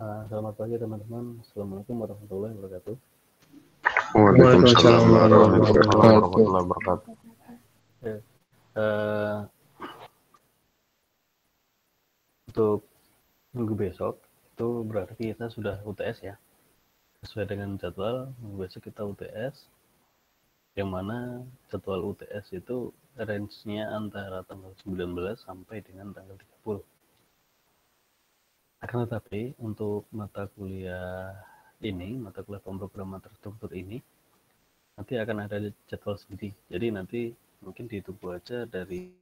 Selamat pagi teman-teman. Assalamualaikum warahmatullahi wabarakatuh. Waalaikumsalam warahmatullahi wabarakatuh. Ya, eh, untuk minggu besok itu berarti kita sudah UTS ya. Sesuai dengan jadwal, minggu besok kita UTS. Yang mana jadwal UTS itu range-nya antara tanggal 19 sampai dengan tanggal 30. Akan tetapi untuk mata kuliah pemrograman terstruktur ini nanti akan ada jadwal sendiri. Jadi nanti mungkin ditunggu aja dari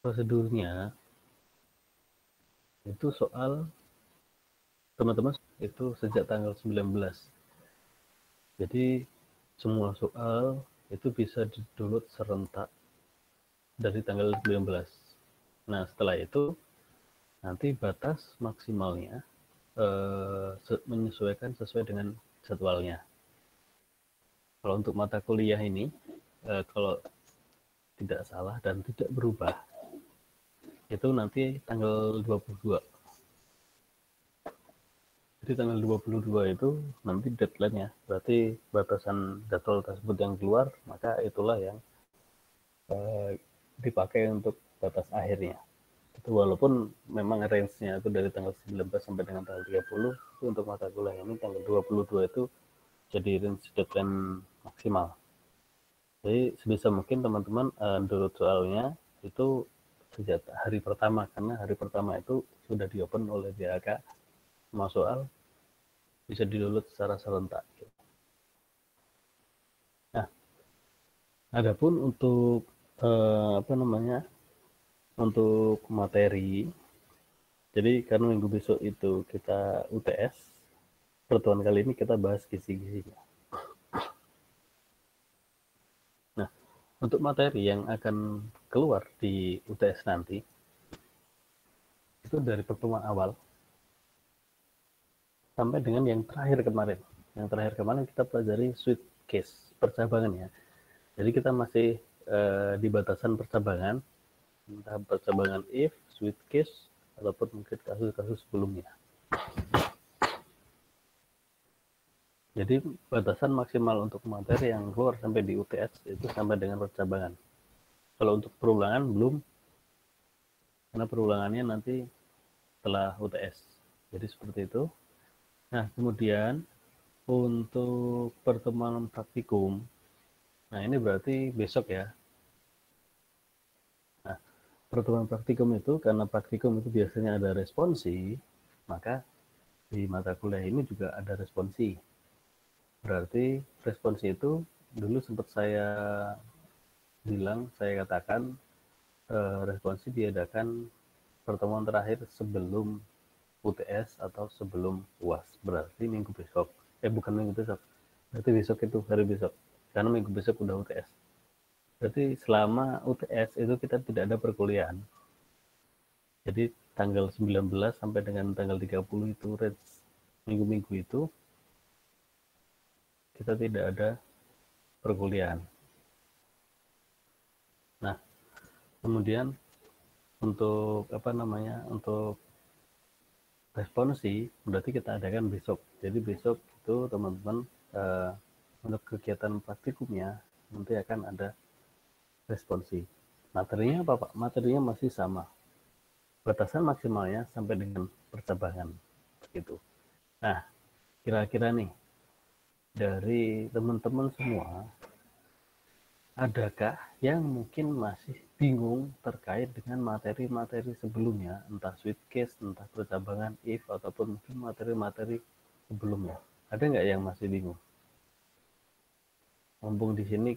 prosedurnya. Itu soal teman-teman itu sejak tanggal 19. Jadi semua soal itu bisa di-download serentak dari tanggal 19. Nah, setelah itu nanti batas maksimalnya menyesuaikan sesuai dengan jadwalnya. Kalau untuk mata kuliah ini, kalau tidak salah dan tidak berubah, itu nanti tanggal 22. Jadi tanggal 22 itu nanti deadline-nya. Berarti batasan jadwal tersebut yang keluar, maka itulah yang dipakai untuk batas akhirnya. Itu walaupun memang range-nya itu dari tanggal 19 sampai dengan tanggal 30, itu untuk mata kuliah ini tanggal 22 itu jadi range deadline maksimal. Jadi sebisa mungkin teman-teman download soalnya itu sejak hari pertama, karena hari pertama itu sudah di-open oleh DAK. Semua soal bisa di-download secara serentak. Nah, adapun untuk untuk materi, jadi karena minggu besok itu kita UTS, pertemuan kali ini kita bahas kisi-kisinya. Nah, untuk materi yang akan keluar di UTS nanti itu dari pertemuan awal sampai dengan yang terakhir kemarin. Yang terakhir kemarin kita pelajari switch case percabangan ya. Jadi kita masih di batasan percabangan, entah percabangan if, switch case, ataupun mungkin kasus-kasus sebelumnya. Jadi batasan maksimal untuk materi yang keluar sampai di UTS itu sampai dengan percabangan. Kalau untuk perulangan belum, karena perulangannya nanti setelah UTS. Jadi seperti itu. Nah, kemudian untuk pertemuan praktikum, nah ini berarti besok ya. Nah, pertemuan praktikum itu, karena praktikum itu biasanya ada responsi, maka di mata kuliah ini juga ada responsi. Berarti responsi itu dulu sempat saya katakan responsi diadakan pertemuan terakhir sebelum UTS atau sebelum UAS. Berarti minggu besok. Bukan minggu besok. Berarti besok itu hari besok. Karena minggu besok udah UTS. Berarti selama UTS itu kita tidak ada perkuliahan. Jadi tanggal 19 sampai dengan tanggal 30 itu minggu-minggu itu kita tidak ada perkuliahan. Nah, kemudian untuk untuk responsi berarti kita adakan besok. Jadi besok itu teman-teman untuk kegiatan praktikumnya nanti akan ada responsi. Materinya apa Pak? Materinya masih sama. Batasan maksimalnya sampai dengan percabangan. Begitu. Nah, kira-kira nih dari teman-teman semua, adakah yang mungkin masih bingung terkait dengan materi-materi sebelumnya, entah switch case, entah percabangan if, ataupun mungkin materi-materi sebelumnya? Ada nggak yang masih bingung? Mumpung di sini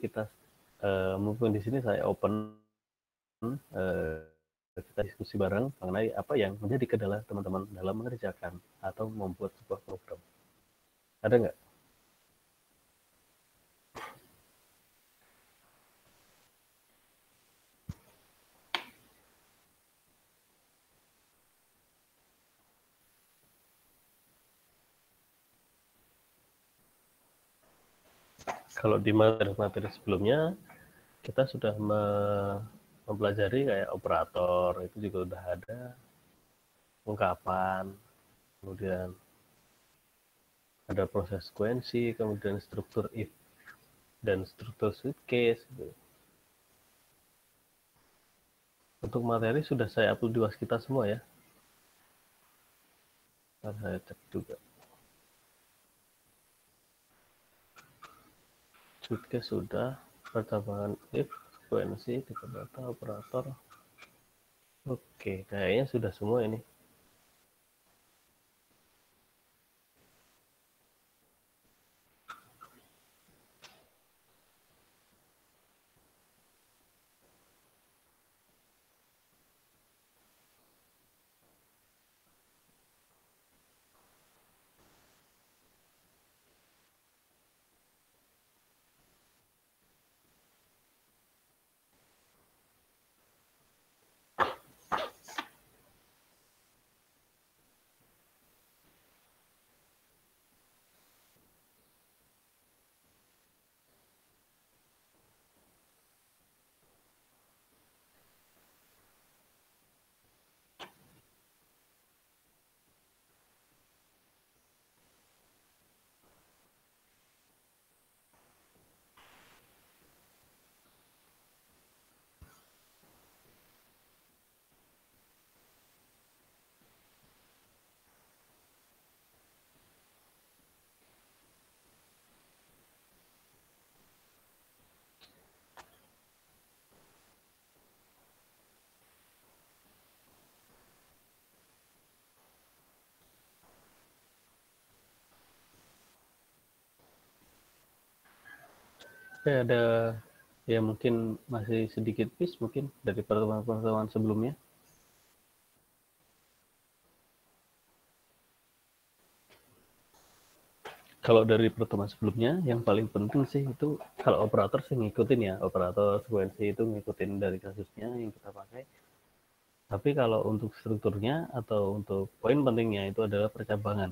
saya open, kita diskusi bareng mengenai apa yang menjadi kendala teman-teman dalam mengerjakan atau membuat sebuah program. Ada nggak? Kalau di materi-materi sebelumnya kita sudah mempelajari kayak operator itu juga udah ada ungkapan, kemudian ada proses sekuensi, kemudian struktur if dan struktur switch case gitu. Untuk materi sudah saya upload di Waskita semua ya. Saya cek juga. Switch case sudah, percambangan if, sekuensi, tipe data, operator. Oke, kayaknya sudah semua ini. Oke, ada ya mungkin masih sedikit piece mungkin dari pertemuan-pertemuan sebelumnya. Kalau dari pertemuan sebelumnya yang paling penting sih itu kalau operator sih ngikutin ya, operator sekuensi itu ngikutin dari kasusnya yang kita pakai. Tapi kalau untuk strukturnya atau untuk poin pentingnya itu adalah percabangan.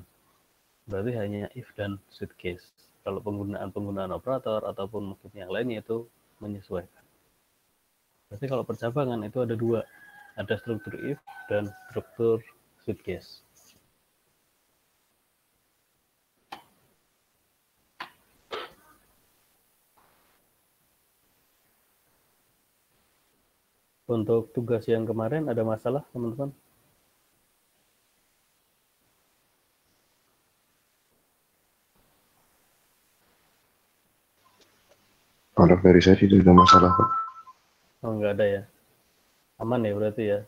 Berarti hanya if dan switch case. Kalau penggunaan operator ataupun mungkin yang lainnya itu menyesuaikan. Berarti kalau percabangan itu ada dua, ada struktur if dan struktur switch case. Untuk tugas yang kemarin ada masalah teman-teman? Kalau dari saya tidak ada masalah, Pak. Oh, nggak ada ya. Aman ya berarti ya.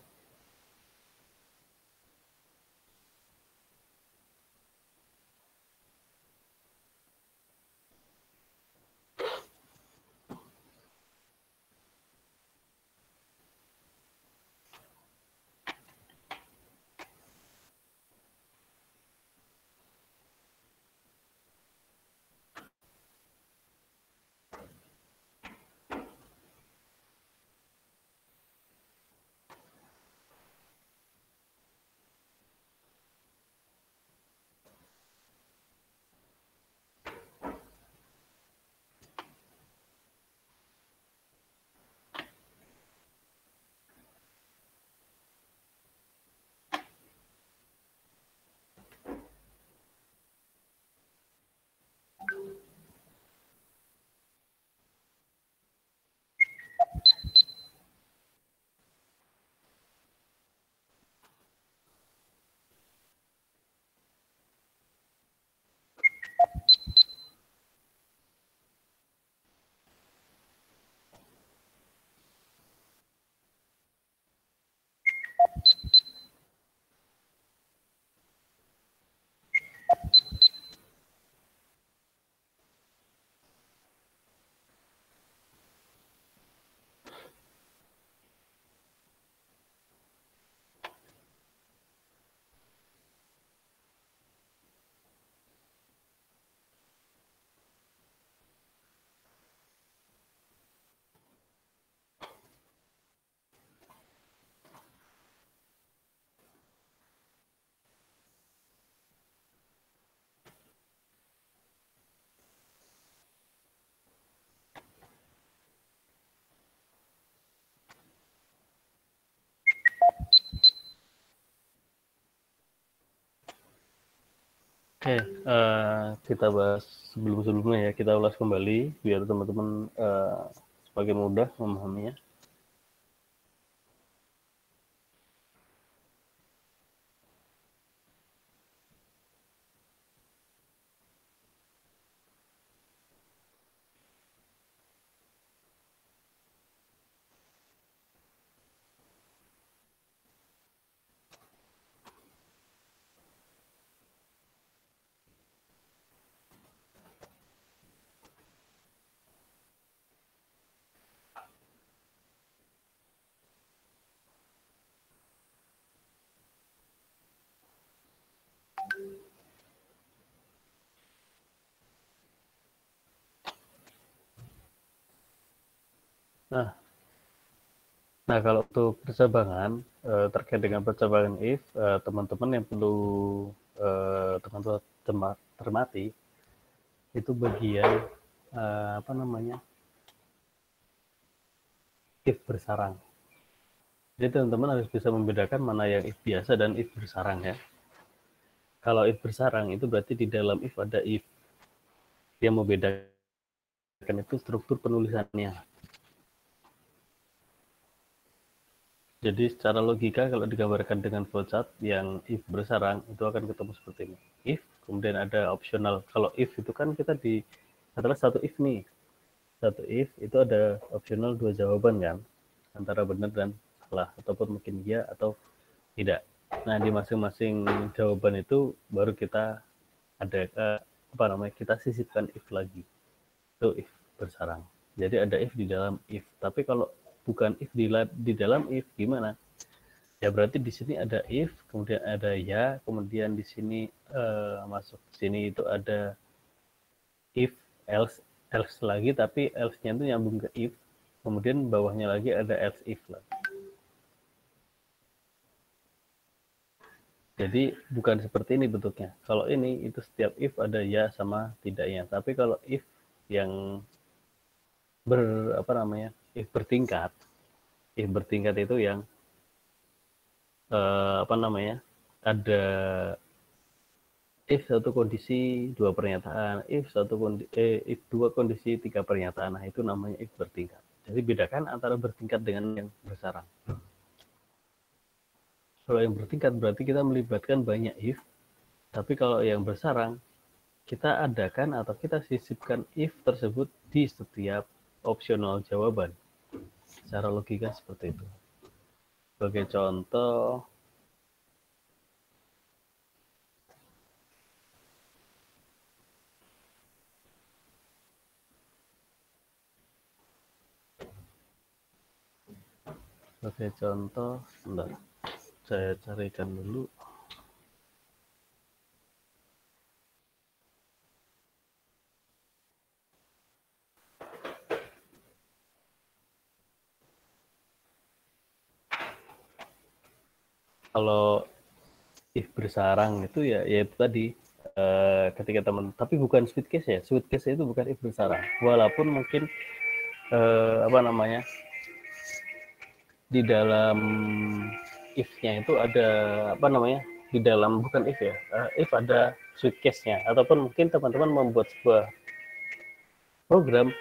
Oke, kita bahas sebelum-sebelumnya ya, kita ulas kembali biar teman-teman semakin mudah memahaminya. Nah, kalau untuk percabangan, terkait dengan percabangan if, teman-teman yang perlu teman-teman cermati, itu bagian apa namanya, if bersarang. Jadi teman-teman harus bisa membedakan mana yang if biasa dan if bersarang ya. Kalau if bersarang itu berarti di dalam if ada if. Yang membedakan itu struktur penulisannya. Jadi secara logika kalau digambarkan dengan flowchart yang if bersarang itu akan ketemu seperti ini. If, kemudian ada optional. Kalau if itu kan kita di adalah satu if nih. Satu if itu ada optional dua jawaban kan. Antara benar dan salah ataupun mungkin ya atau tidak. Nah, di masing-masing jawaban itu baru kita ada apa namanya? Kita sisipkan if lagi. Itu if bersarang. Jadi ada if di dalam if. Tapi kalau bukan if di dalam if gimana? Ya berarti di sini ada if, kemudian ada ya, kemudian di sini masuk sini itu ada if, else lagi, tapi else-nya itu nyambung ke if, kemudian bawahnya lagi ada else if lah. Jadi bukan seperti ini bentuknya. Kalau ini itu setiap if ada ya sama tidaknya. Tapi kalau if yang apa namanya, if bertingkat itu yang apa namanya, ada if satu kondisi dua pernyataan, if dua kondisi tiga pernyataan, nah itu namanya if bertingkat. Jadi bedakan antara bertingkat dengan yang bersarang. Kalau yang bertingkat berarti kita melibatkan banyak if, tapi kalau yang bersarang kita adakan atau kita sisipkan if tersebut di setiap opsional jawaban. Secara logika seperti itu. Sebagai contoh, sebentar, saya carikan dulu. Kalau if bersarang itu ya itu tadi ketika teman, tapi bukan sweet case ya, sweet case itu bukan if bersarang, walaupun mungkin apa namanya, di dalam if-nya itu ada apa namanya, di dalam bukan if ya, if ada sweet case-nya, ataupun mungkin teman-teman membuat sebuah program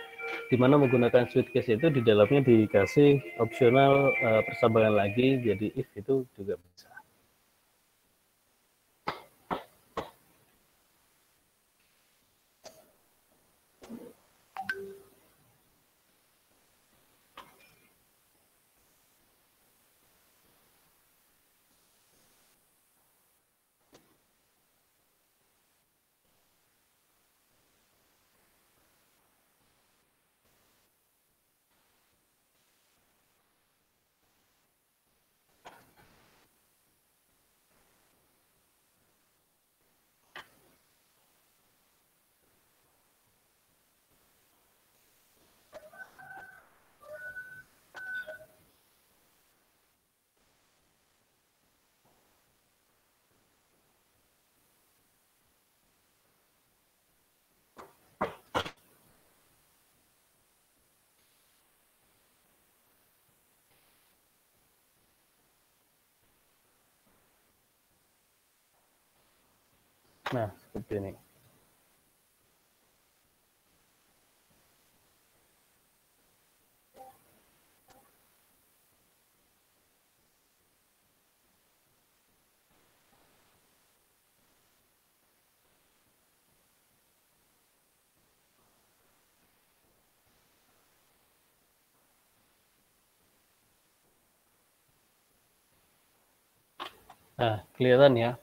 di mana menggunakan sweet case itu di dalamnya dikasih opsional persabangan lagi, jadi if itu juga bisa. Nah, seperti ini. Nah, kelihatan ya.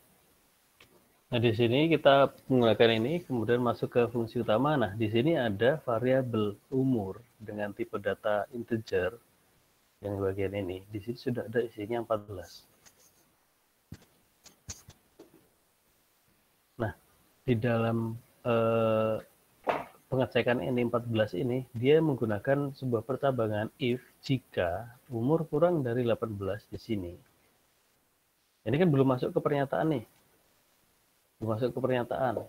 Nah, di sini kita menggunakan ini, kemudian masuk ke fungsi utama. Nah, di sini ada variabel umur dengan tipe data integer yang bagian ini. Di sini sudah ada isinya 14. Nah, di dalam pengecekan ini 14 ini, dia menggunakan sebuah percabangan if jika umur kurang dari 18 di sini. Ini kan belum masuk ke pernyataan nih. Belum masuk ke pernyataan.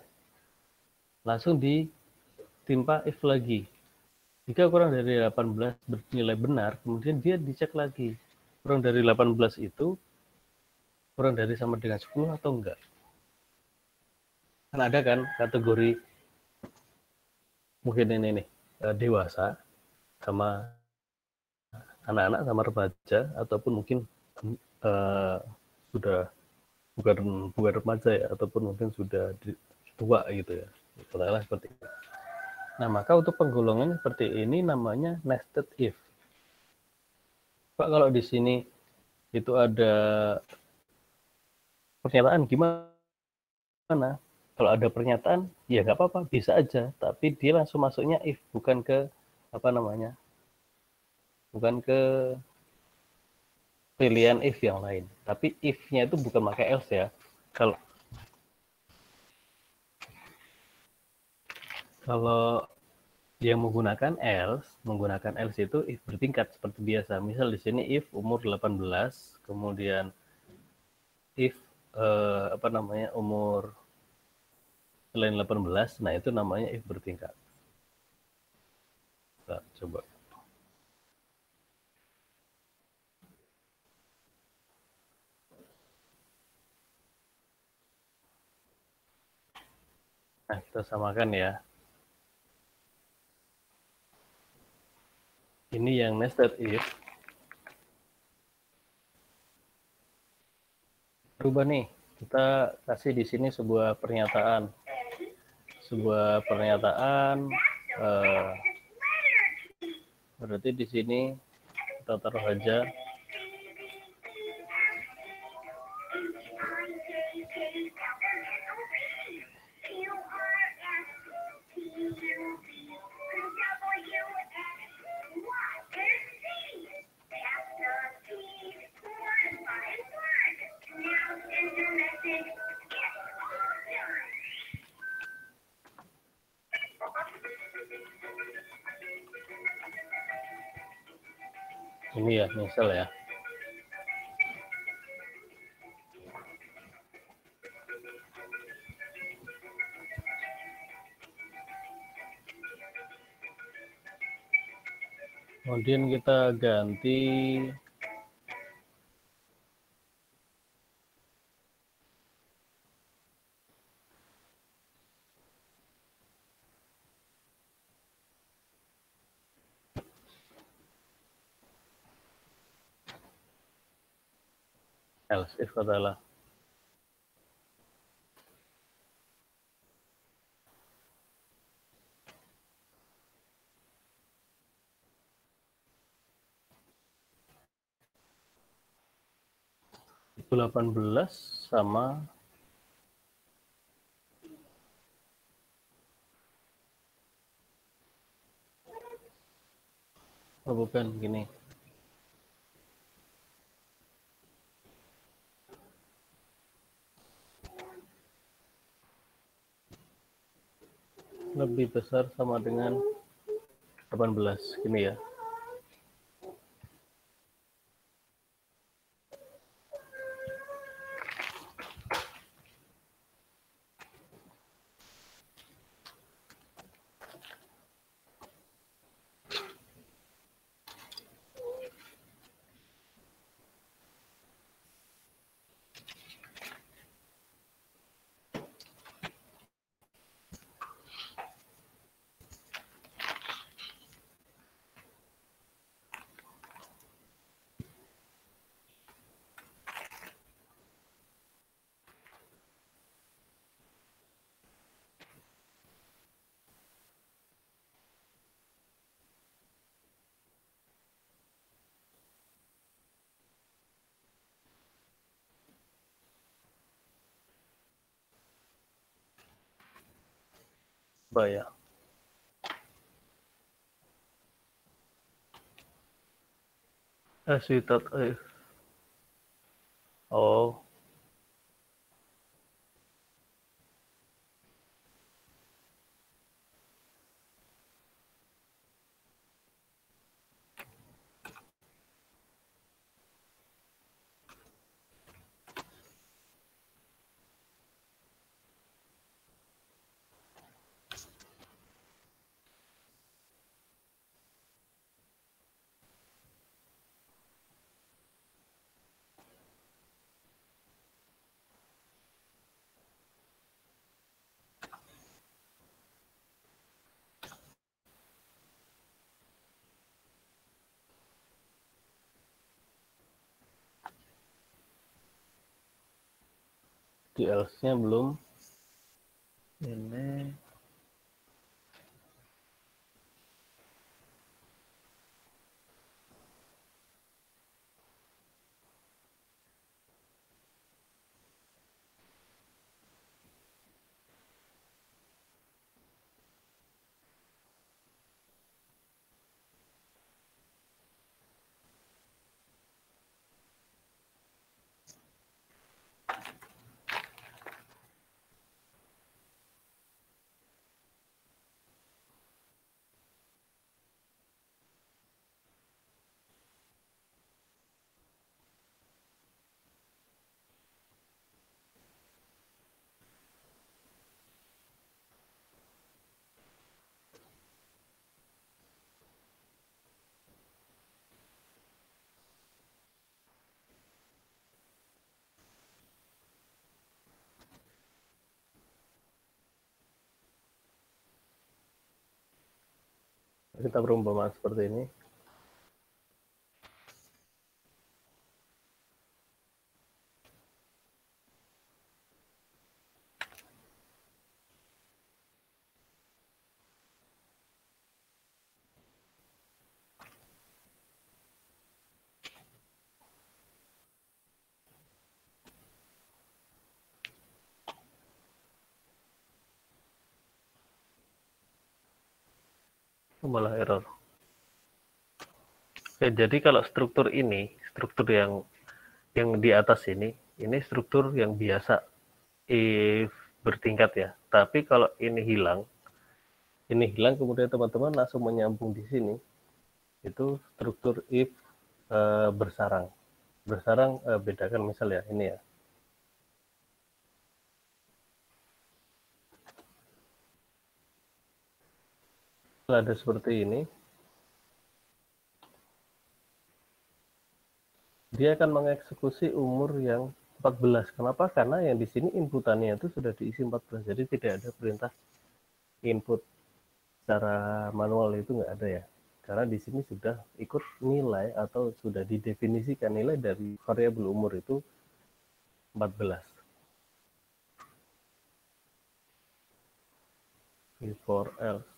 Langsung ditimpa if lagi. Jika kurang dari 18 bernilai benar, kemudian dia dicek lagi. Kurang dari 18 itu kurang dari sama dengan 10 atau enggak. Kan ada kan kategori mungkin ini nih, dewasa sama anak-anak sama remaja, ataupun mungkin sudah bukan remaja ya, ataupun mungkin sudah tua gitu ya, katakanlah seperti itu. Nah, maka untuk penggolongan seperti ini namanya nested if. Pak, kalau di sini itu ada pernyataan gimana? Kalau ada pernyataan ya nggak apa-apa, bisa aja, tapi dia langsung masuknya if, bukan ke apa namanya, bukan ke pilihan if yang lain. Tapi if-nya itu bukan pakai else ya. Kalau kalau dia menggunakan else itu if bertingkat seperti biasa. Misal di sini if umur 18, kemudian if apa namanya, umur selain 18, nah itu namanya if bertingkat. Nah, coba. Nah, kita samakan ya. Ini yang nested if. Berubah nih. Kita kasih di sini sebuah pernyataan. Berarti di sini kita taruh aja ini ya, misal ya. Kemudian kita ganti else if adalah 18 sama bukan gini. Lebih besar sama dengan 18 gini ya. Bayar. SI.if. Oh, di else-nya belum. Ini kita perumpamaan seperti ini. Malah error. Oke, jadi kalau struktur ini, struktur yang di atas ini struktur yang biasa if bertingkat ya. Tapi kalau ini hilang kemudian teman-teman langsung menyambung di sini, itu struktur if bersarang. Bersarang bedakan misal ya ini ya. Kalau ada seperti ini, dia akan mengeksekusi umur yang 14. Kenapa? Karena yang di sini inputannya itu sudah diisi 14. Jadi tidak ada perintah input secara manual, itu nggak ada ya. Karena di sini sudah ikut nilai atau sudah didefinisikan nilai dari variabel umur itu 14. Before else.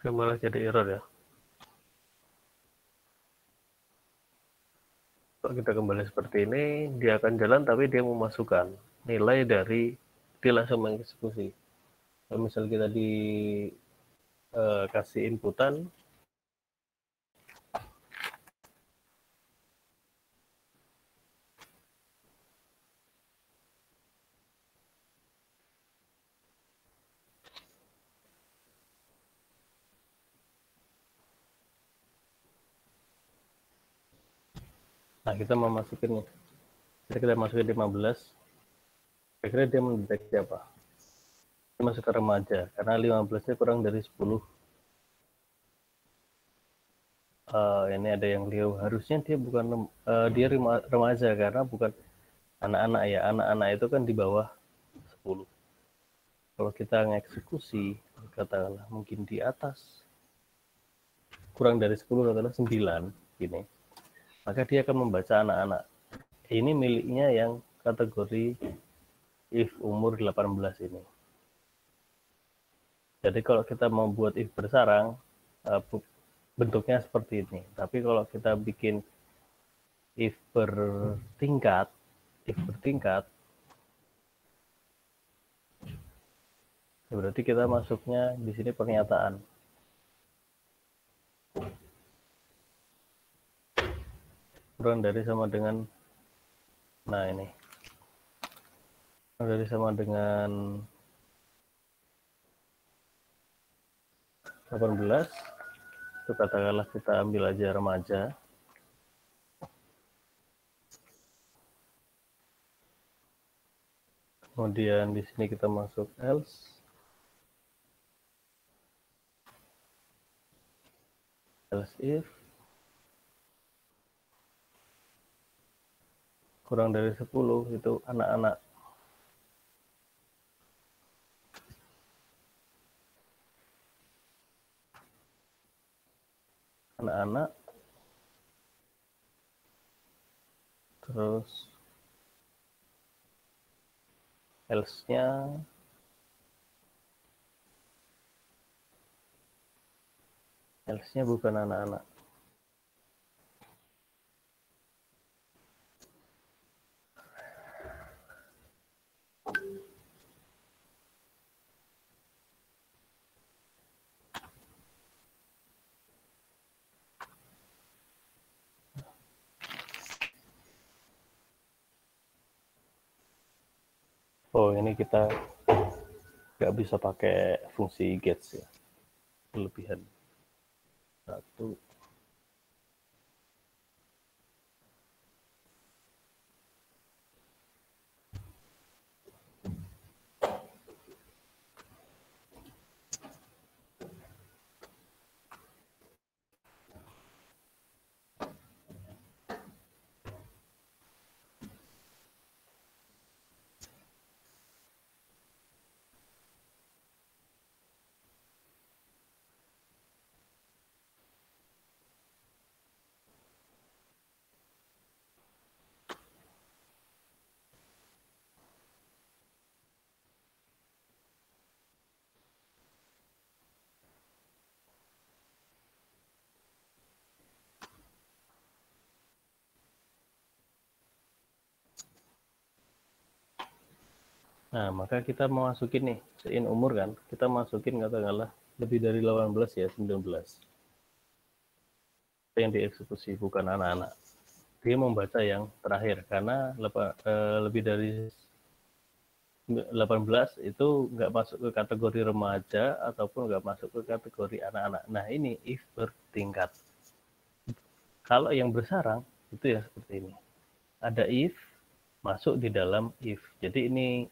Malah jadi error ya. Kalau kita kembali seperti ini, dia akan jalan tapi dia memasukkan nilai dari, dia langsung mengeksekusi. Kalau misal kita kasih inputan, nah kita mau masukin nih, kita masukin 15, kira-kira dia mendeteksi apa? Dia masuk ke remaja, karena 15-nya kurang dari 10. Ini ada yang liu, harusnya dia bukan dia remaja karena bukan anak-anak ya, anak-anak itu kan di bawah 10. Kalau kita ngeksekusi, katakanlah mungkin di atas kurang dari 10 adalah 9 gini, maka dia akan membaca anak-anak. Ini miliknya yang kategori if umur 18 ini. Jadi kalau kita mau buat if bersarang, bentuknya seperti ini. Tapi kalau kita bikin if bertingkat, berarti kita masuknya di sini pernyataan. Kurang dari sama dengan, nah ini. Kurang dari sama dengan 18, itu katakanlah kita ambil aja remaja. Kemudian di sini kita masuk else if kurang dari 10 itu anak-anak. Anak-anak. Terus else-nya bukan anak-anak. Oh, ini kita nggak bisa pakai fungsi gets ya, kelebihan. Satu. Nah, maka kita mau masukin nih, sein umur kan, kita masukin katakanlah lebih dari 18 ya, 19. Yang dieksekusi bukan anak-anak. Dia membaca yang terakhir, karena lebih dari 18 itu nggak masuk ke kategori remaja ataupun nggak masuk ke kategori anak-anak. Nah, ini if bertingkat. Kalau yang bersarang, itu ya seperti ini. Ada if, masuk di dalam if. Jadi ini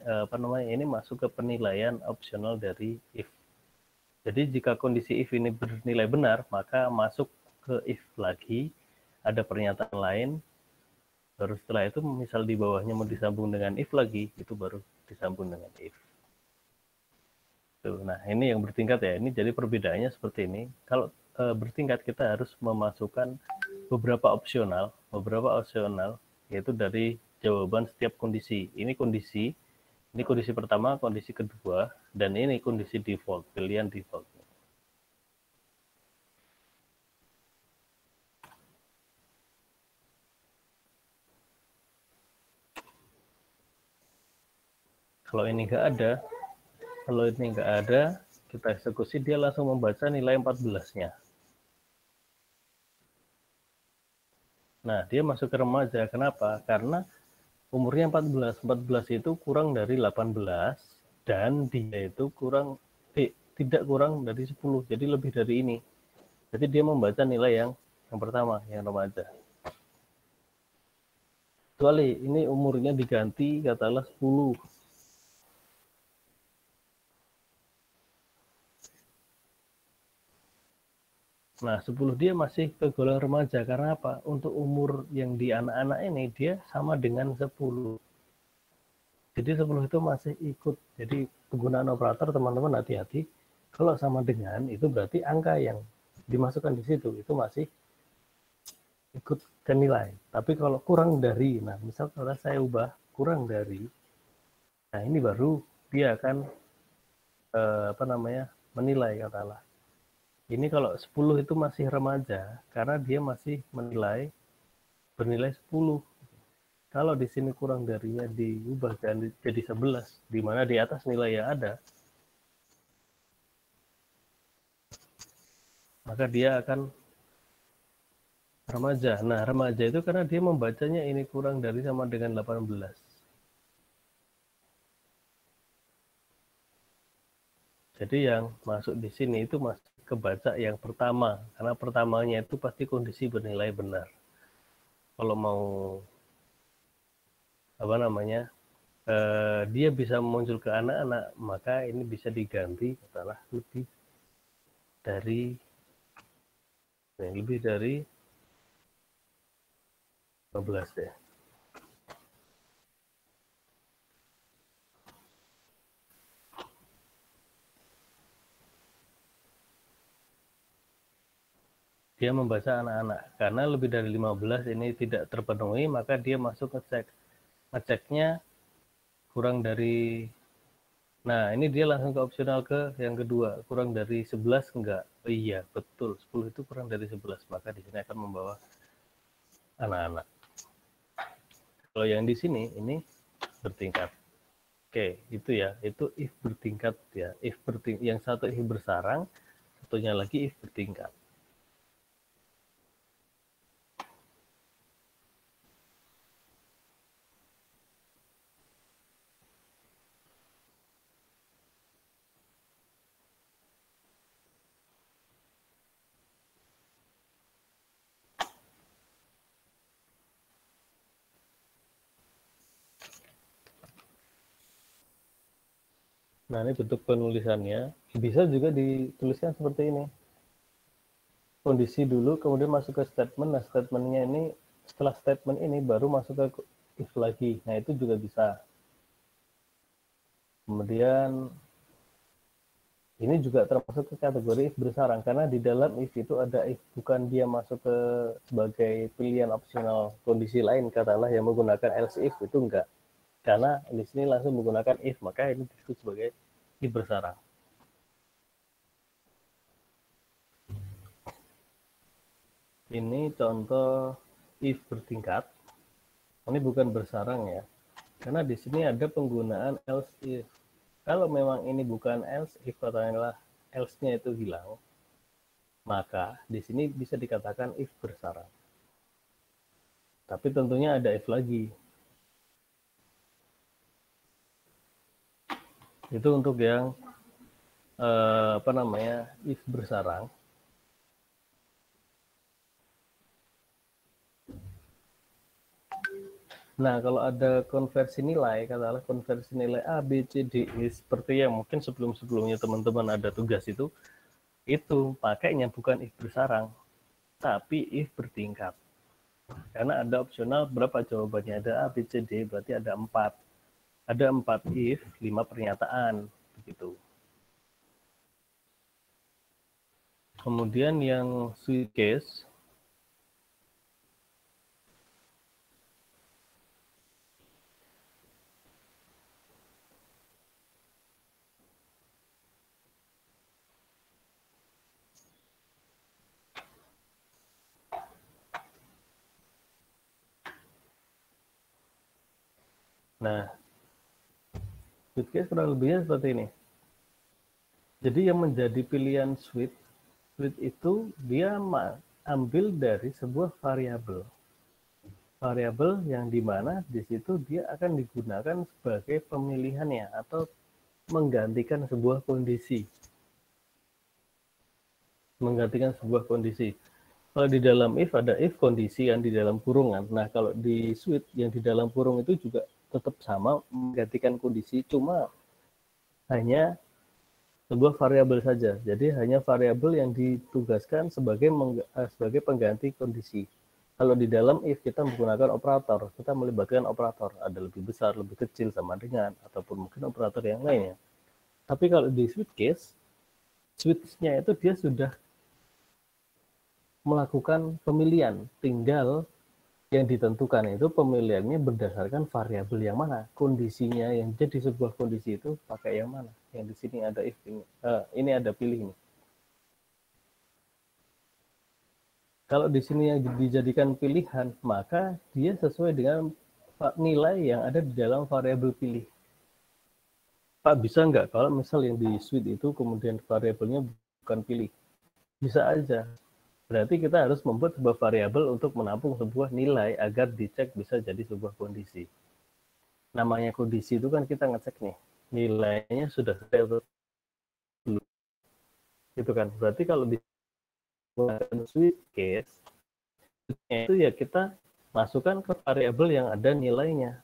ini masuk ke penilaian opsional dari if. Jadi jika kondisi if ini bernilai benar, maka masuk ke if lagi, ada pernyataan lain, baru setelah itu misal di bawahnya mau disambung dengan if lagi, itu baru disambung dengan if. Tuh, nah ini yang bertingkat ya, ini jadi perbedaannya seperti ini. Kalau bertingkat kita harus memasukkan beberapa opsional, yaitu dari jawaban setiap kondisi. Ini kondisi pertama, kondisi kedua, dan ini kondisi default, pilihan default. Kalau ini nggak ada, kita eksekusi, dia langsung membaca nilai 14-nya. Nah, dia masuk ke remaja. Kenapa? Karena umurnya 14. 14 itu kurang dari 18 dan dia itu tidak kurang dari 10. Jadi lebih dari ini. Jadi dia membaca nilai yang pertama, yang remaja. Kecuali ini umurnya diganti katakanlah 10. Nah, 10 dia masih tergolong remaja. Karena apa? Untuk umur yang di anak-anak ini, dia sama dengan 10. Jadi 10 itu masih ikut. Jadi penggunaan operator, teman-teman hati-hati. Kalau sama dengan, itu berarti angka yang dimasukkan di situ, itu masih ikut ke nilai. Tapi kalau kurang dari, nah misal kalau saya ubah kurang dari, nah ini baru dia akan menilai katakanlah. Ini kalau 10 itu masih remaja karena dia masih bernilai 10. Kalau di sini kurang darinya diubah jadi 11, di mana di atas nilai yang ada, maka dia akan remaja. Nah, remaja itu karena dia membacanya ini kurang dari sama dengan 18. Jadi yang masuk di sini itu masih kebaca yang pertama, karena pertamanya itu pasti kondisi bernilai benar. Kalau mau dia bisa muncul ke anak-anak, maka ini bisa diganti katakanlah lebih dari 15 ya. Dia membaca anak-anak. Karena lebih dari 15 ini tidak terpenuhi, maka dia masuk ngecek. Ngeceknya kurang dari, nah ini dia langsung ke opsional ke yang kedua, kurang dari 11 enggak. Oh iya, betul. 10 itu kurang dari 11, maka di sini akan membawa anak-anak. Kalau yang di sini ini bertingkat. Oke, itu ya, itu if bertingkat ya. Yang satu if bersarang, satunya lagi if bertingkat. Nah, ini bentuk penulisannya. Bisa juga dituliskan seperti ini. Kondisi dulu, kemudian masuk ke statement. Nah, statementnya ini, setelah statement ini baru masuk ke if lagi. Nah, itu juga bisa. Kemudian ini juga termasuk ke kategori if bersarang, karena di dalam if itu ada if, bukan dia masuk ke sebagai pilihan opsional kondisi lain, katakanlah yang menggunakan else if, itu enggak. Karena di sini langsung menggunakan if, maka ini disebut sebagai if bersarang. Ini contoh if bertingkat. Ini bukan bersarang ya, karena di sini ada penggunaan else if. Kalau memang ini bukan else if, katakanlah else-nya itu hilang, maka di sini bisa dikatakan if bersarang. Tapi tentunya ada if lagi. Itu untuk yang if bersarang. Nah, kalau ada konversi nilai, katakanlah konversi nilai A, B, C, D, E, seperti yang mungkin sebelum-sebelumnya teman-teman ada tugas itu pakainya bukan if bersarang, tapi if bertingkat. Karena ada opsional berapa jawabannya, ada A, B, C, D, berarti ada 4. Ada 4 if, 5 pernyataan, begitu. Kemudian yang switch case, nah Switch case kurang lebihnya seperti ini. Jadi yang menjadi pilihan switch itu dia ambil dari sebuah variabel. Variabel yang dimana di situ dia akan digunakan sebagai pemilihannya atau menggantikan sebuah kondisi. Menggantikan sebuah kondisi. Kalau di dalam if ada if kondisi yang di dalam kurungan. Nah, kalau di switch yang di dalam kurung itu juga tetap sama menggantikan kondisi, cuma hanya sebuah variabel saja. Jadi hanya variabel yang ditugaskan sebagai pengganti kondisi. Kalau di dalam if kita menggunakan operator, kita melibatkan operator, ada lebih besar, lebih kecil, sama dengan, ataupun mungkin operator yang lainnya. Tapi kalau di switch case, switch-nya itu dia sudah melakukan pemilihan, tinggal yang ditentukan itu pemilihannya berdasarkan variabel yang mana, kondisinya yang jadi sebuah kondisi itu pakai yang mana. Yang di sini ada if ini ada pilih ini. Kalau di sini yang dijadikan pilihan, maka dia sesuai dengan nilai yang ada di dalam variabel pilih. Pak, bisa nggak kalau misal yang di switch itu kemudian variabelnya bukan pilih? Bisa aja. Berarti kita harus membuat sebuah variabel untuk menampung sebuah nilai agar dicek bisa jadi sebuah kondisi. Namanya kondisi itu kan kita ngecek nih, nilainya sudah sesuai atau belum. Itu kan. Berarti kalau di switch case, itu ya kita masukkan ke variabel yang ada nilainya.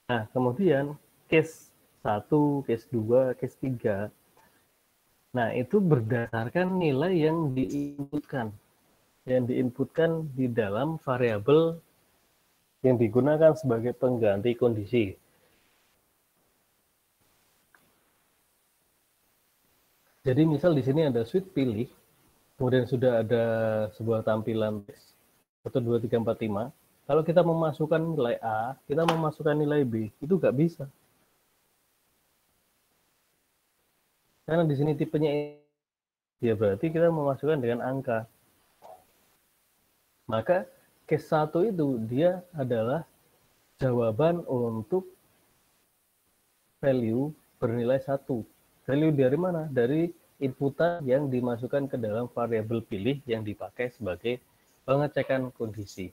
Nah, kemudian case 1, case 2, case 3. Nah, itu berdasarkan nilai yang diinputkan. Yang diinputkan di dalam variabel yang digunakan sebagai pengganti kondisi. Jadi misal di sini ada switch pilih, kemudian sudah ada sebuah tampilan 1, 2, 3, 4, 5. Kalau kita memasukkan nilai A, kita memasukkan nilai B, itu nggak bisa. Karena di sini tipenya ya berarti kita memasukkan dengan angka. Maka case 1 itu dia adalah jawaban untuk value bernilai 1. Value dari mana? Dari inputan yang dimasukkan ke dalam variabel pilih yang dipakai sebagai pengecekan kondisi.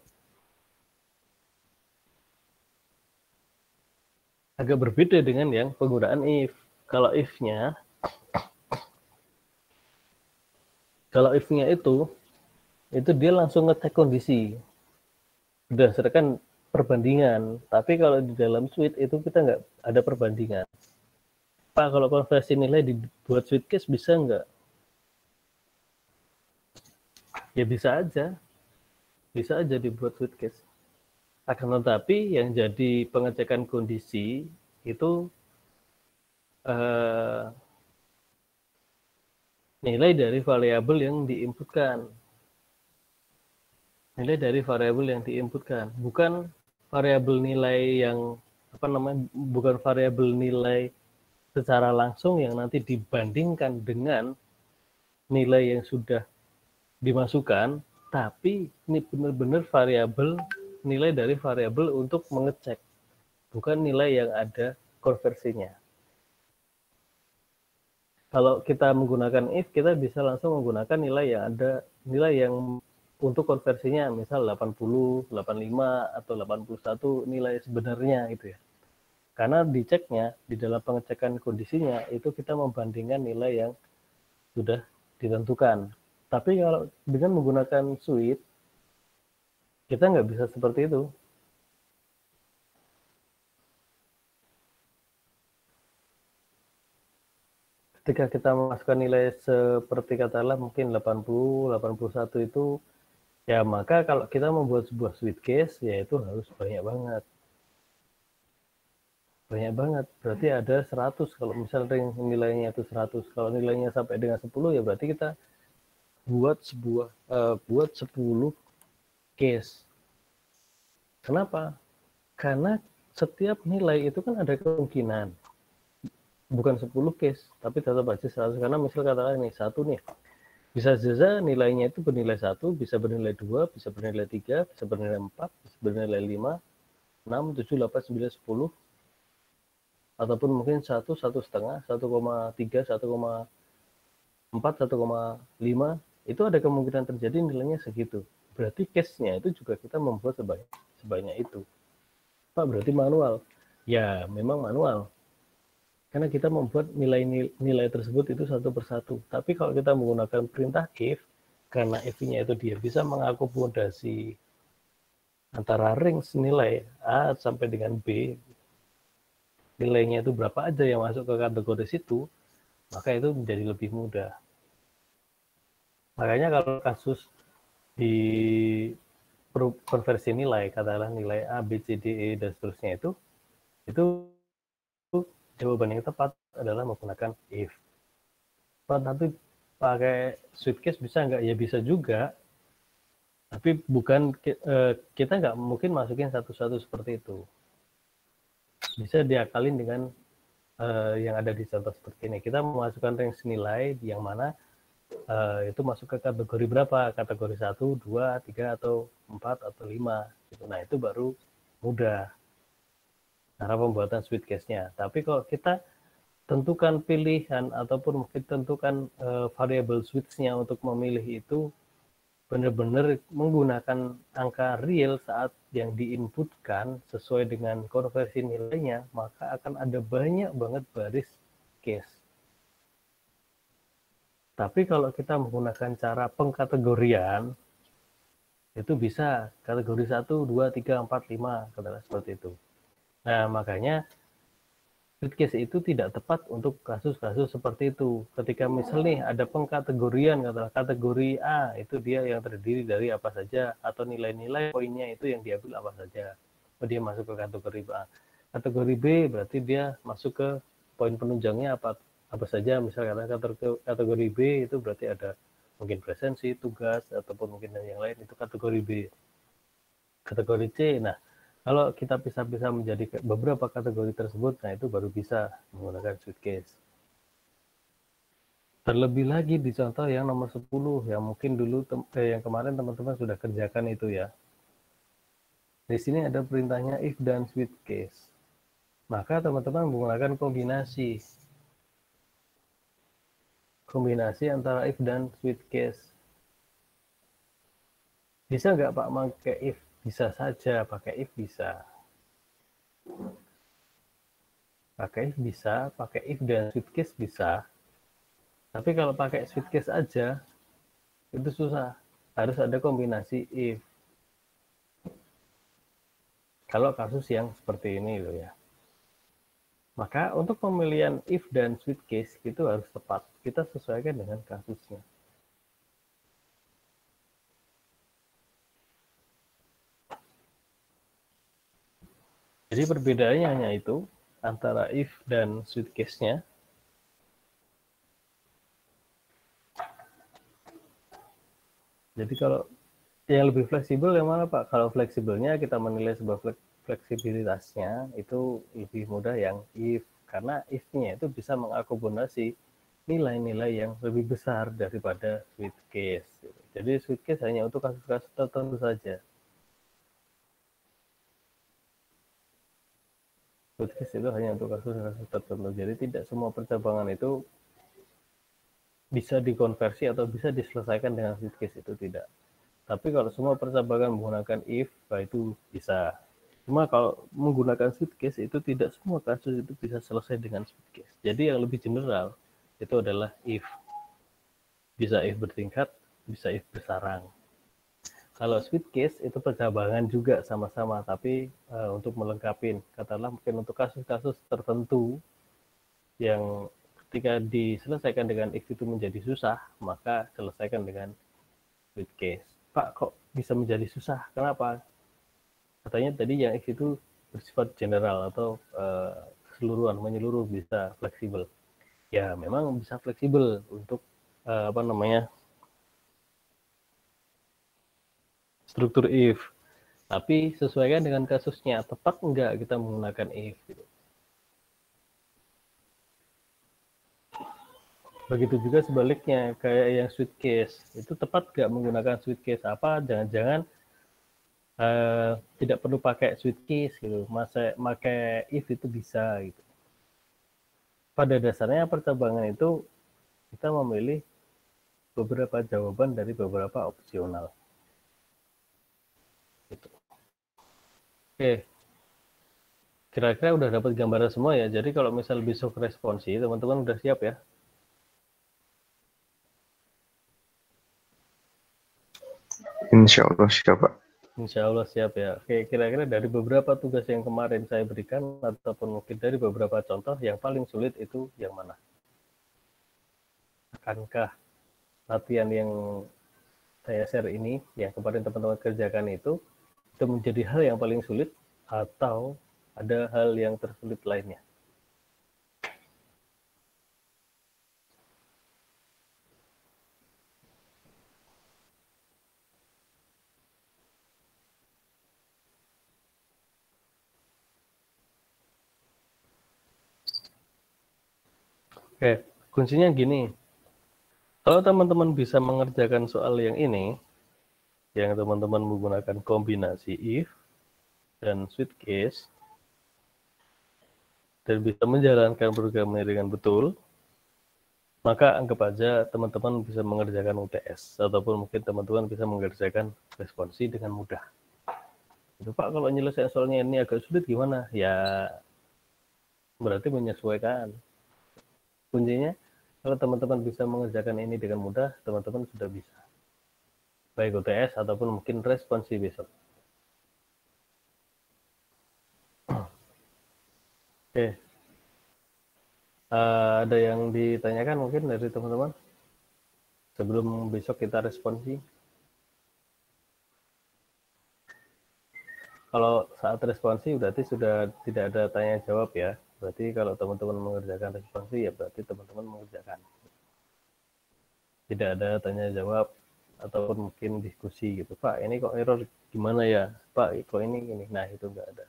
Agak berbeda dengan yang penggunaan if. Kalau if-nya itu dia langsung ngecek kondisi berdasarkan perbandingan. Tapi kalau di dalam switch itu kita nggak ada perbandingan. Pak, kalau konversi nilai dibuat switch case bisa nggak? Ya bisa aja dibuat switch case. Akan tetapi yang jadi pengecekan kondisi itu nilai dari variabel yang diinputkan. Nilai dari variabel yang diinputkan, bukan variabel nilai yang bukan variabel nilai secara langsung yang nanti dibandingkan dengan nilai yang sudah dimasukkan, tapi ini benar-benar variabel nilai dari variabel untuk mengecek, bukan nilai yang ada konversinya. Kalau kita menggunakan if, kita bisa langsung menggunakan nilai yang ada, nilai yang untuk konversinya misal 80, 85 atau 81 nilai sebenarnya gitu ya. Karena diceknya di dalam pengecekan kondisinya itu kita membandingkan nilai yang sudah ditentukan. Tapi kalau dengan menggunakan switch kita nggak bisa seperti itu. Ketika kita memasukkan nilai seperti katakanlah mungkin 80, 81 itu ya maka kalau kita membuat sebuah switch case ya itu harus banyak banget. Banyak banget. Berarti ada 100 kalau misalnya nilainya itu 100. Kalau nilainya sampai dengan 10 ya berarti kita buat 10 case. Kenapa? Karena setiap nilai itu kan ada kemungkinan. Bukan 10 case, tapi tetap aja 100. Karena misal katakan ini 1 nih. Bisa saja nilainya itu bernilai 1, bisa bernilai 2, bisa bernilai 3, bisa bernilai 4, bisa bernilai 5, 6, 7, 8, 9, 10, ataupun mungkin 1, 1,5, 1,3, 1,4, 1,5, itu ada kemungkinan terjadi nilainya segitu. Berarti case-nya itu juga kita membuat sebanyak itu. Pak, berarti manual. Ya, memang manual. Karena kita membuat nilai tersebut itu satu persatu. Tapi kalau kita menggunakan perintah if, karena if-nya itu dia bisa mengakomodasi antara range nilai A sampai dengan B, nilainya itu berapa aja yang masuk ke kategori situ, maka itu menjadi lebih mudah. Makanya kalau kasus di konversi nilai, katakanlah nilai A, B, C, D, E, dan seterusnya itu jawaban yang tepat adalah menggunakan if. Tapi pakai sweet case bisa nggak? Ya bisa juga. Tapi bukan kita nggak mungkin masukin satu-satu seperti itu. Bisa diakalin dengan yang ada di contoh seperti ini. Kita memasukkan range nilai yang mana itu masuk ke kategori berapa? Kategori 1, 2, 3, atau 4, atau 5. Gitu. Nah, itu baru mudah cara pembuatan sweet case-nya. Tapi kalau kita tentukan pilihan ataupun mungkin tentukan variabel switch-nya untuk memilih itu benar-benar menggunakan angka real saat yang diinputkan sesuai dengan konversi nilainya, maka akan ada banyak banget baris case. Tapi kalau kita menggunakan cara pengkategorian, itu bisa kategori 1, 2, 3, 4, 5, katakanlah seperti itu. Nah, makanya sweet case itu tidak tepat untuk kasus-kasus seperti itu. Ketika misalnya ada pengkategorian, katakanlah kategori A, itu dia yang terdiri dari apa saja, atau nilai-nilai poinnya itu yang diambil apa saja. Dia masuk ke kategori A. Kategori B berarti dia masuk ke poin penunjangnya apa saja. Misalnya kategori B itu berarti ada mungkin presensi, tugas, ataupun mungkin yang lain, itu kategori B. Kategori C, nah kalau kita bisa menjadi beberapa kategori tersebut, nah itu baru bisa menggunakan sweet case. Terlebih lagi di contoh yang nomor 10, yang mungkin dulu yang kemarin teman-teman sudah kerjakan itu ya. Di sini ada perintahnya if dan sweet case. Maka teman-teman menggunakan kombinasi. Kombinasi antara if dan sweet case. Bisa nggak Pak pakai if? Bisa saja, pakai if bisa. Pakai if bisa, pakai if dan sweet case bisa. Tapi kalau pakai sweet case aja, itu susah. Harus ada kombinasi if. Kalau kasus yang seperti ini loh ya. Maka untuk pemilihan if dan sweet case itu harus tepat. Kita sesuaikan dengan kasusnya. Jadi perbedaannya hanya itu antara if dan sweet case-nya. Jadi kalau yang lebih fleksibel yang mana Pak? Kalau fleksibelnya kita menilai sebuah fleksibilitasnya itu lebih mudah yang if. Karena if-nya itu bisa mengakomodasi nilai-nilai yang lebih besar daripada sweet case. Jadi sweet case hanya untuk kasus-kasus tertentu saja. Sweet case itu hanya untuk kasus-kasus tertentu. Jadi tidak semua percabangan itu bisa dikonversi atau bisa diselesaikan dengan sweet case, itu tidak. Tapi kalau semua percabangan menggunakan if, itu bisa. Cuma kalau menggunakan sweet case itu tidak semua kasus itu bisa selesai dengan sweet case. Jadi yang lebih general itu adalah if. Bisa if bertingkat, bisa if bersarang. Kalau sweet case itu percabangan juga sama-sama, tapi untuk melengkapi, katakanlah mungkin untuk kasus-kasus tertentu yang ketika diselesaikan dengan if itu menjadi susah, maka selesaikan dengan sweet case. Pak, kok bisa menjadi susah? Kenapa? Katanya tadi yang if itu bersifat general atau keseluruhan, menyeluruh, bisa fleksibel. Ya, memang bisa fleksibel untuk struktur if. Tapi sesuaikan dengan kasusnya, tepat enggak kita menggunakan if gitu. Begitu juga sebaliknya, kayak yang sweet case, itu tepat nggak menggunakan sweet case? Apa jangan-jangan tidak perlu pakai sweet case gitu, pakai if itu bisa gitu. Pada dasarnya percabangan itu kita memilih beberapa jawaban dari beberapa opsional. Gitu. Oke, kira-kira udah dapat gambaran semua ya. Jadi kalau misal besok responsi, teman-teman udah siap ya? Insya Allah siap, Pak. Insya Allah siap ya. Oke, kira-kira dari beberapa tugas yang kemarin saya berikan, ataupun mungkin dari beberapa contoh, yang paling sulit itu yang mana? Akankah latihan yang saya share ini, yang kemarin teman-teman kerjakan itu menjadi hal yang paling sulit, atau ada hal yang tersulit lainnya? Oke, kuncinya gini. Kalau teman-teman bisa mengerjakan soal yang ini, yang teman-teman menggunakan kombinasi if dan sweet case, dan bisa menjalankan programnya dengan betul, maka anggap aja teman-teman bisa mengerjakan UTS, ataupun mungkin teman-teman bisa mengerjakan responsi dengan mudah. Itu Pak, kalau nyelesaikan soalnya ini agak sulit gimana? Ya, berarti menyesuaikan. Kuncinya, kalau teman-teman bisa mengerjakan ini dengan mudah, teman-teman sudah bisa. Baik UTS ataupun mungkin responsi besok. Oke. Ada yang ditanyakan mungkin dari teman-teman? Sebelum besok kita responsi. Kalau saat responsi berarti sudah tidak ada tanya jawab ya. Berarti kalau teman-teman mengerjakan responsi ya berarti teman-teman mengerjakan. Tidak ada tanya jawab ataupun mungkin diskusi gitu. Pak, ini kok error gimana ya? Pak, kok ini gini. Nah, itu enggak ada.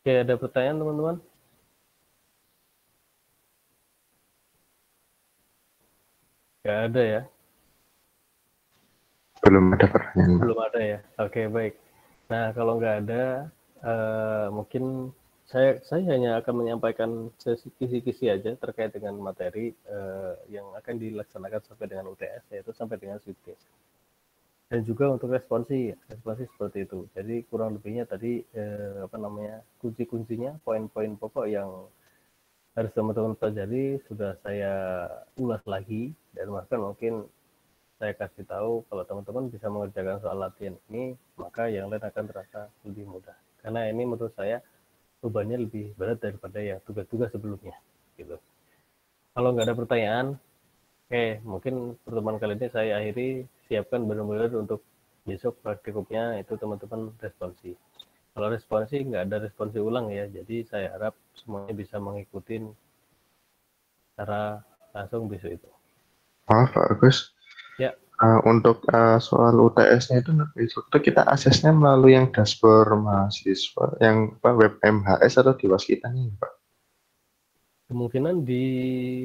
Oke, ada pertanyaan teman-teman? Enggak ada ya? Belum ada pertanyaan, Pak. Belum ada ya? Oke, baik. Nah, kalau nggak ada, mungkin saya hanya akan menyampaikan kisi-kisi aja terkait dengan materi yang akan dilaksanakan sampai dengan UTS, yaitu sampai dengan sweet case. Dan juga untuk responsi seperti itu. Jadi kurang lebihnya tadi kunci-kuncinya, poin-poin pokok yang harus teman-teman pelajari sudah saya ulas lagi, dan bahkan mungkin saya kasih tahu kalau teman-teman bisa mengerjakan soal latihan ini, maka yang lain akan terasa lebih mudah. Karena ini menurut saya bebannya lebih berat daripada yang tugas-tugas sebelumnya. Gitu. Kalau nggak ada pertanyaan, mungkin pertemuan kali ini saya akhiri. Siapkan benar-benar untuk besok praktikumnya itu teman-teman responsi. Kalau responsi nggak ada responsi ulang ya, jadi saya harap semuanya bisa mengikuti cara langsung besok itu. Maaf, Pak Agus. Ya. Untuk soal UTS-nya itu kita aksesnya melalui yang dashboard mahasiswa, yang web MHS atau di Waskitanya, Pak? Kemungkinan di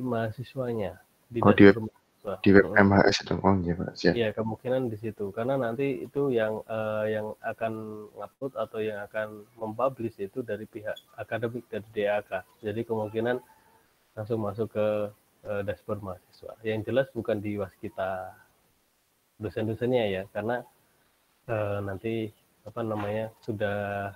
mahasiswanya, di Oh, dashboard mahasiswa. di web MHS itu, oh iya, Pak. Siap. Ya, kemungkinan di situ. Karena nanti itu yang akan ngupload atau yang akan mempublish itu dari pihak akademik dari DAK. Jadi kemungkinan langsung masuk ke dashboard mahasiswa. Yang jelas bukan di Waskita dosen-dosennya ya, karena nanti sudah